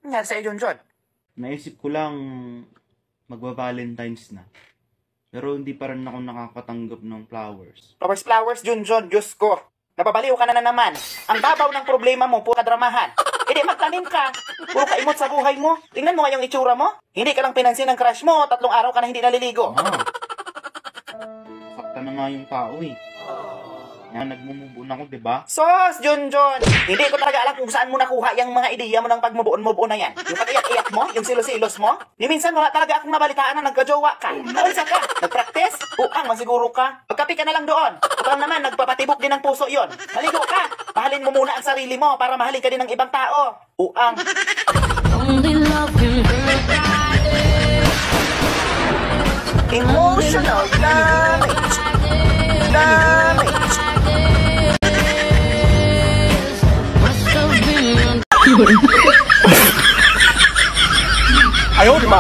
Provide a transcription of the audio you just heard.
Nangyari sa'yo, Junjun? Naisip ko lang magba-Valentine's na. Pero hindi pa rin ako nakakatanggap ng flowers. Flowers, Junjun, Diyos ko. Napabaliw ka na naman. Ang babaw ng problema mo, puro kadramahan. Hindi magtanim ka. Puro kaimot sa buhay mo. Tingnan mo nga yung itsura mo. Hindi ka lang pinansin ng crush mo, 3 araw ka na hindi naliligo. Sakta na nga yung tao eh. Yan, nagmumubuon ako, diba? Sos, Junjun! Hindi ko talaga alam kung saan mo nakuha yung mga ideya mo ng pagmubuon-mubuon na yan. Yung pag-iyak-iyak mo, yung silos-silos mo. Ni minsan wala talaga akong nabalitaan na nagkajowa ka. Naunsa ka? Nag-practice? Masiguro ka. Pagkapi ka na lang doon. Kapag naman, nagpapatibok din ng puso yon. Maligo ka. Mahalin mo muna ang sarili mo para mahalin ka din ng ibang tao. Emotional damage. Ayaw, di ba?